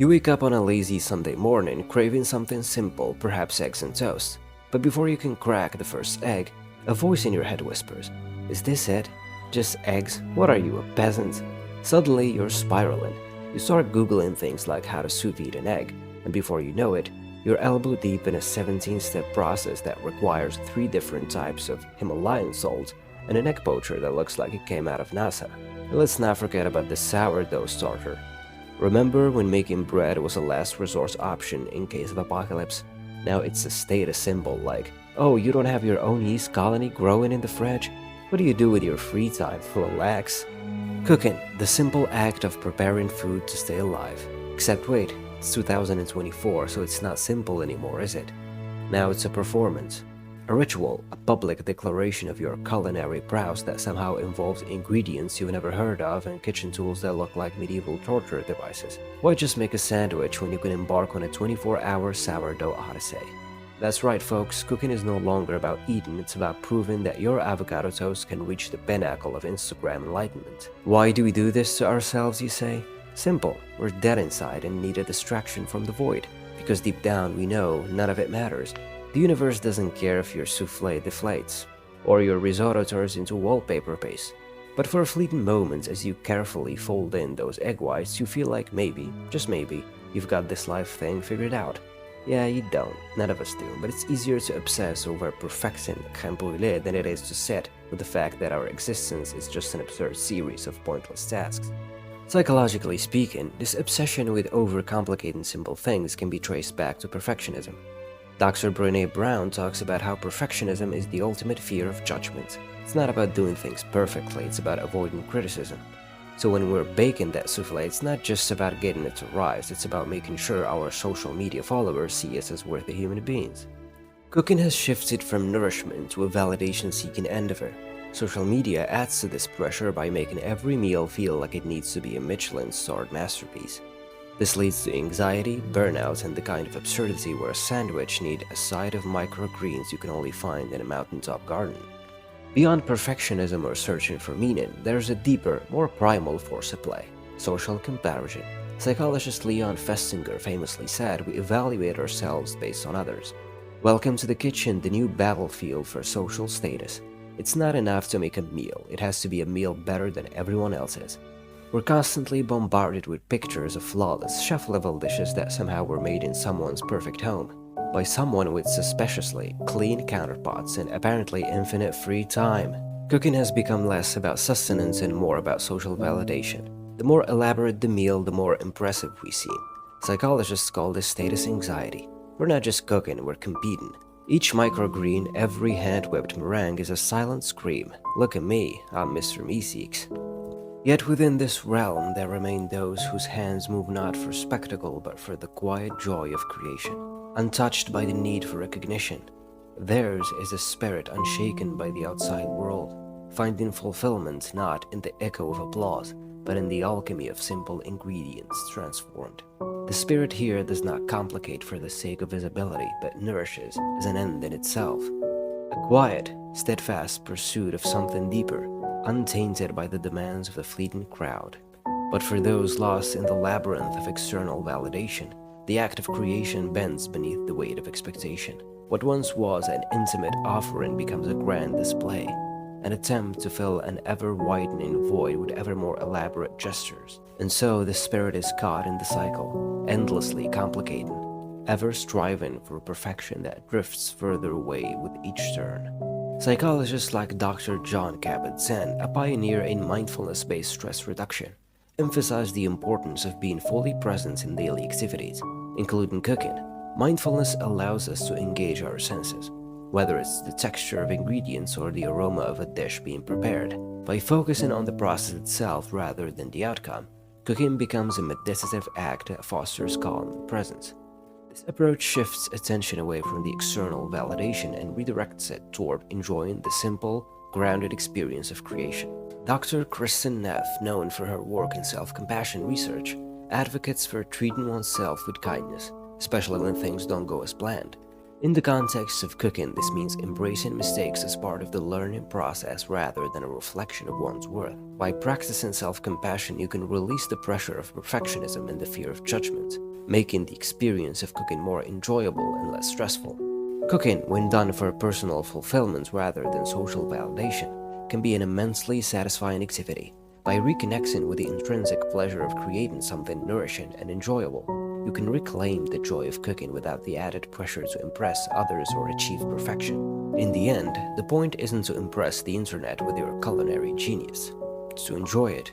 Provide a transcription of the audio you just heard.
You wake up on a lazy Sunday morning craving something simple, perhaps eggs and toast. But before you can crack the first egg, a voice in your head whispers, "Is this it? Just eggs? What are you, a peasant?" Suddenly, you're spiraling. You start Googling things like how to sous vide an egg, and before you know it, you're elbow deep in a 17-step process that requires 3 different types of Himalayan salt and an egg poacher that looks like it came out of NASA. And let's not forget about the sourdough starter. Remember when making bread was a last resort option in case of apocalypse? Now it's a status symbol like, oh, you don't have your own yeast colony growing in the fridge? What do you do with your free time? Relax. Cooking, the simple act of preparing food to stay alive. Except wait, it's 2024, so it's not simple anymore, is it? Now it's a performance. A ritual, a public declaration of your culinary prowess that somehow involves ingredients you've never heard of and kitchen tools that look like medieval torture devices. Why just make a sandwich when you can embark on a 24-hour sourdough odyssey? That's right, folks, cooking is no longer about eating, it's about proving that your avocado toast can reach the pinnacle of Instagram enlightenment. Why do we do this to ourselves, you say? Simple, we're dead inside and need a distraction from the void. Because deep down we know none of it matters. The universe doesn't care if your soufflé deflates, or your risotto turns into wallpaper paste. But for a fleeting moment, as you carefully fold in those egg whites, you feel like maybe, just maybe, you've got this life thing figured out. Yeah, you don't, none of us do, but it's easier to obsess over perfecting crème brûlée than it is to sit with the fact that our existence is just an absurd series of pointless tasks. Psychologically speaking, this obsession with overcomplicating simple things can be traced back to perfectionism. Dr. Brené Brown talks about how perfectionism is the ultimate fear of judgment. It's not about doing things perfectly, it's about avoiding criticism. So when we're baking that soufflé, it's not just about getting it to rise, it's about making sure our social media followers see us as worthy human beings. Cooking has shifted from nourishment to a validation-seeking endeavor. Social media adds to this pressure by making every meal feel like it needs to be a Michelin-starred masterpiece. This leads to anxiety, burnout, and the kind of absurdity where a sandwich needs a side of microgreens you can only find in a mountaintop garden. Beyond perfectionism or searching for meaning, there's a deeper, more primal force at play: social comparison. Psychologist Leon Festinger famously said we evaluate ourselves based on others. Welcome to the kitchen, the new battlefield for social status. It's not enough to make a meal, it has to be a meal better than everyone else's. We're constantly bombarded with pictures of flawless, chef-level dishes that somehow were made in someone's perfect home, by someone with suspiciously clean counterpots and apparently infinite free time. Cooking has become less about sustenance and more about social validation. The more elaborate the meal, the more impressive we seem. Psychologists call this status anxiety. We're not just cooking, we're competing. Each microgreen, every hand-whipped meringue is a silent scream. Look at me, I'm Mr. Meeseeks. Yet within this realm there remain those whose hands move not for spectacle but for the quiet joy of creation, untouched by the need for recognition. Theirs is a spirit unshaken by the outside world, finding fulfillment not in the echo of applause, but in the alchemy of simple ingredients transformed. The spirit here does not complicate for the sake of visibility, but nourishes as an end in itself. A quiet, steadfast pursuit of something deeper, untainted by the demands of the fleeting crowd. But for those lost in the labyrinth of external validation, the act of creation bends beneath the weight of expectation. What once was an intimate offering becomes a grand display, an attempt to fill an ever-widening void with ever more elaborate gestures. And so the spirit is caught in the cycle, endlessly complicating, ever striving for perfection that drifts further away with each turn. Psychologists like Dr. John Kabat-Zinn, a pioneer in mindfulness-based stress reduction, emphasize the importance of being fully present in daily activities, including cooking. Mindfulness allows us to engage our senses, whether it's the texture of ingredients or the aroma of a dish being prepared. By focusing on the process itself rather than the outcome, cooking becomes a meditative act that fosters calm and presence. This approach shifts attention away from the external validation and redirects it toward enjoying the simple, grounded experience of creation. Dr. Kristen Neff, known for her work in self-compassion research, advocates for treating oneself with kindness, especially when things don't go as planned. In the context of cooking, this means embracing mistakes as part of the learning process rather than a reflection of one's worth. By practicing self-compassion, you can release the pressure of perfectionism and the fear of judgment. making the experience of cooking more enjoyable and less stressful. Cooking, when done for personal fulfillment rather than social validation, can be an immensely satisfying activity. By reconnecting with the intrinsic pleasure of creating something nourishing and enjoyable, you can reclaim the joy of cooking without the added pressure to impress others or achieve perfection. In the end, the point isn't to impress the internet with your culinary genius. It's to enjoy it